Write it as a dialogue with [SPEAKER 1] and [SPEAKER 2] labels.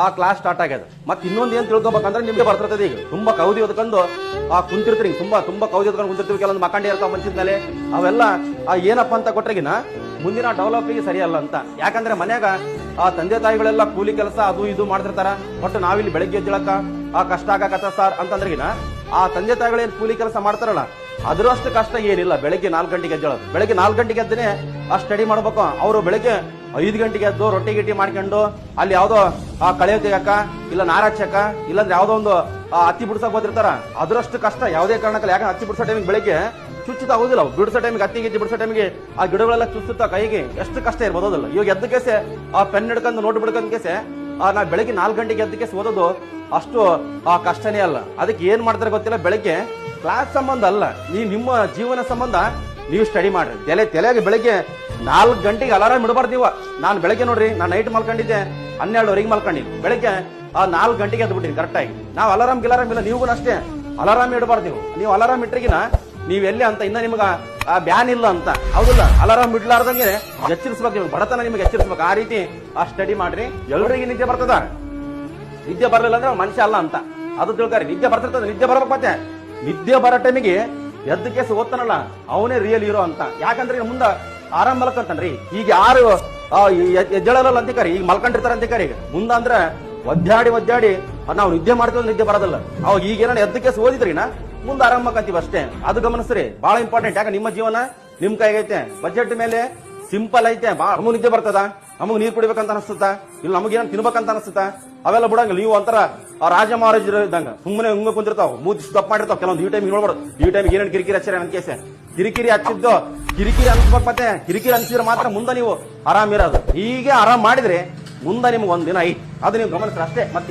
[SPEAKER 1] ಆ class start ಆಗ್ಯದ. ಮತ್ತೆ ಇನ್ನೊಂದು ಏನ್ ತಿಳ್ಕೊಬೇಕಂದ್ರೆ ನಿಮ್ಗೆ ಬರ್ತಿರ್ತದೆ. ಈಗ ತುಂಬಾ ಕೌದಿ ಓದ್ಕೊಂಡು ಕುಂತಿರ್ತೀರಿ, ತುಂಬಾ ಕೌದಿ ಓದ್ಕೊಂಡು ಕುಂತಿರ್ತೀವಿ. ಕೆಲವೊಂದು ಮಕ್ಕಂಡಿ ಇರ್ತಾವ ಮನ್ಸಿದ ಮೇಲೆ. ಅವೆಲ್ಲ ಏನಪ್ಪ ಅಂತ ಕೊಟ್ರೆಗಿನ ಮುಂದಿನ ಡೆವಲಪಿಗೆ ಸರಿಯಲ್ಲ ಅಂತ. ಯಾಕಂದ್ರೆ ಮನ್ಯಾಗ ತಂದೆ ತಾಯಿಗಳೆಲ್ಲ ಕೂಲಿ ಕೆಲಸ ಅದು ಇದು ಮಾಡ್ತಿರ್ತಾರ. ಒಟ್ಟು ನಾವಿಲ್ಲಿ ಬೆಳಗ್ಗೆ ಎದ್ದೇಳಕ ಕಷ್ಟ ಆಗಕತ್ತ ಸರ್ ಅಂತಂದ್ರೆಗಿನ ಆ ತಂದೆ ತಾಯಿಗಳೇನ್ ಕೂಲಿ ಕೆಲಸ ಮಾಡ್ತಾರಲ್ಲ ಅದರಷ್ಟು ಕಷ್ಟ ಏನಿಲ್ಲ. ಬೆಳಗ್ಗೆ 4 ಗಂಟೆಗೆ ಎದ್ದೇಳೋದು. ಬೆಳಗ್ಗೆ 4 ಗಂಟೆಗೆ ಎದ್ದೇನೆ ಸ್ಟಡಿ ಮಾಡ್ಬೇಕು. ಅವರು ಬೆಳಗ್ಗೆ 5 ಗಂಟೆಗೆ ಎದ್ದು ರೊಟ್ಟಿ ಗಿಟ್ಟಿ ಮಾಡ್ಕೊಂಡು ಅಲ್ಲಿ ಯಾವ್ದೋ ಕಳೆ ತೆಗಕ ಇಲ್ಲ ನಾರಾಚಕ ಇಲ್ಲಾಂದ್ರೆ ಯಾವ್ದೋ ಒಂದು ಹತ್ತಿ ಬಿಡ್ಸಕ್ ಹೋದಿರ್ತಾರ. ಅದರಷ್ಟು ಕಷ್ಟ ಯಾವುದೇ ಕಾರಣಕ್ಕಲ್ಲ. ಯಾಕಂದ್ರೆ ಹತ್ತಿ ಬಿಡ್ಸೋ ಟೈಮಿಗೆ ಬೆಳಗ್ಗೆ ಚುಚ್ಚುತ್ತ ಆಗುದಿಲ್ಲ. ಬಿಡಿಸೋ ಟೈಮಿಗೆ ಹತ್ತಿ ಗಿತ್ತಿ ಬಿಡಿಸೋ ಟೈಮಿಗೆ ಆ ಗಿಡಗಳೆಲ್ಲ ಚುಚ್ಚುತ್ತ ಕೈಗೆ ಎಷ್ಟು ಕಷ್ಟ ಇರ್ಬೋದಲ್ಲ. ಇವಾಗ ಎದ್ದ ಕೇಸೆ ಪೆನ್ ಹಿಡ್ಕೊಂಡು ನೋಟ್ ಬಿಡ್ಕೊಂಡ್ ಕೇಸೆ ನಾ ಬೆಳಗ್ಗೆ 4 ಗಂಟೆಗೆ ಎದ್ದ ಕೇಸೆ ಓದೋದು ಅಷ್ಟು ಕಷ್ಟನೇ ಅಲ್ಲ. ಅದಕ್ಕೆ ಏನ್ ಮಾಡ್ತಾರೆ ಗೊತ್ತಿಲ್ಲ. ಬೆಳಗ್ಗೆ ಕ್ಲಾಸ್ ಸಂಬಂಧ ಅಲ್ಲ, ನಿಮ್ಮ ಜೀವನ ಸಂಬಂಧ ನೀವು ಸ್ಟಡಿ ಮಾಡ್ರಿ. ತಲೆಗೆ ಬೆಳಗ್ಗೆ 4 ಗಂಟೆಗೆ ಅಲಾರಾಮ್ ಇಡಬಾರ್ದು ನೀವು. ನಾನು ಬೆಳಗ್ಗೆ ನೋಡ್ರಿ, ನಾನು ನೈಟ್ ಮಲ್ಕೊಂಡಿದ್ದೆ 12ವರೆಗೆ ಮಲ್ಕೊಂಡಿನಿ. ಬೆಳಗ್ಗೆ 4 ಗಂಟೆಗೆ ಎದ್ದು ಬಿಟ್ಟಿನಿ ಕರೆಕ್ಟಾಗಿ. ನಾವು ಅಲಾರಾಮ್ ಇಲ್ಲ, ನೀವು ಅಷ್ಟೇ ಅಲಾರಾಮ್ ಇಡಬಾರ್ದು. ನೀವು ಅಲಾರಾಮ್ ಇಟ್ರಿಗಿನ ನೀವೆಲ್ಲಿ ಅಂತ ಇನ್ನ ನಿಮ್ಗ ಬ್ಯಾನ್ ಇಲ್ಲ ಅಂತ. ಹೌದಿಲ್ಲ, ಅಲಾರಾಮ್ ಬಿಡ್ಲಾರ್ದಂಗೆ ಎಚ್ಚರಿಸ್ಬೇಕು. ನಿಮ್ಗೆ ಬಡತನ ನಿಮ್ಗೆ ಎಚ್ಚರಿಸ್ಬೇಕು. ಆ ರೀತಿ ಸ್ಟಡಿ ಮಾಡ್ರಿ. ಎಲ್ರಿಗೆ ನಿದ್ದೆ ಬರ್ತದ. ನಿದ್ದೆ ಬರಲಿಲ್ಲ ಅಂದ್ರೆ ಮನುಷ್ಯ ಅಲ್ಲ ಅಂತ ಅದು ತಿಳ್ಕಾರಿ. ನಿದ್ದೆ ಬರ್ತಿರ್ತದೆ, ನಿದ್ದೆ ಬರ್ಬೇಕು. ಮತ್ತೆ ನಿದ್ದೆ ಬರೋ ಟೈಮಿಗೆ ಎದ್ದ ಕೇಸ್ ಓದ್ತಾನಲ್ಲ ಅವನೇ ರಿಯಲ್ ಹೀರೋ ಅಂತ. ಯಾಕಂದ್ರೆ ಮುಂದೆ ಆರಾಮ್ ಮಲ್ಕಂತಾನ್ರಿ. ಈಗ ಯಾರು ಎದ್ದೇಳಲ್ಲ ಅಂತಿಕಾರಿ, ಈಗ ಮಲ್ಕೊಂಡಿರ್ತಾರ ಅಂತಿಕಾರಿ. ಮುಂದಂದ್ರೆ ಒದ್ದಾಡಿ ನಾವು ನಿದ್ದೆ ಮಾಡ್ತೀವಿ, ನಿದ್ದೆ ಬರೋದಲ್ಲ. ಅವಾಗ ಈಗ ಏನಾರ ಎದ್ದ ಕೇಸ್ ಓದಿದ್ರಿನ ಮುಂದೆ ಆರಾಮ್ ಮಕ್ಕಂತೀವಿ ಅಷ್ಟೇ. ಅದು ಗಮನಿಸ್ರಿ, ಬಹಳ ಇಂಪಾರ್ಟೆಂಟ್. ಯಾಕೆ ನಿಮ್ಮ ಜೀವನ ನಿಮ್ ಕೈಗೈತೆ. ಬಜೆಟ್ ಮೇಲೆ ಸಿಂಪಲ್ ಐತೆ. ನಮಗ್ ನಿದ್ದೆ ಬರ್ತದ, ನಮಗ್ ನೀರ್ ಕುಡಿಬೇಕಂತ ಅನಿಸ್ತದ, ಇಲ್ಲ ನಮಗೇನ ತಿನ್ಬೇಕಂತ ಅನಿಸ್ತದ, ಅವೆಲ್ಲ ಬಿಡಂಗಿಲ್ಲ. ನೀವು ಒಂಥರ ರಾಜ ಮಹಾರಾಜರು ಇದ್ದಂಗ ಸುಮ್ಮನೆ ಹಿಂಗ ಕುಂತಿರ್ತಾವ, ಮೂತಿ ತಪ್ಪು ಮಾಡಿರ್ತಾವ. ಕೆಲವೊಂದು ಈ ಟೈಮ್ ನೋಡ್ಬಾರ್ದು. ಈ ಟೈಮ್ ಏನೇನು ಕಿರಿಕಿರಿ ಹಚ್ಚಾರ ನನ್ನ ಕೇಸೆ ಕಿರಿಕಿರಿ ಹಚ್ಚಿದ್ದು ಕಿರಿಕಿರಿ ಅನ್ಸ್ಬೇಕು. ಮತ್ತೆ ಕಿರಿಕಿರಿ ಅನ್ಸಿದ್ರೆ ಮಾತ್ರ ಮುಂದೆ ನೀವು ಆರಾಮ್ ಇರೋದು. ಹೀಗೆ ಆರಾಮ್ ಮಾಡಿದ್ರೆ ಮುಂದೆ ನಿಮ್ಗೆ ಒಂದಿನ ಐತಿ. ಅದು ನೀವು ಗಮನಿಸ್ರಿ ಅಷ್ಟೇ. ಮತ್ತೆ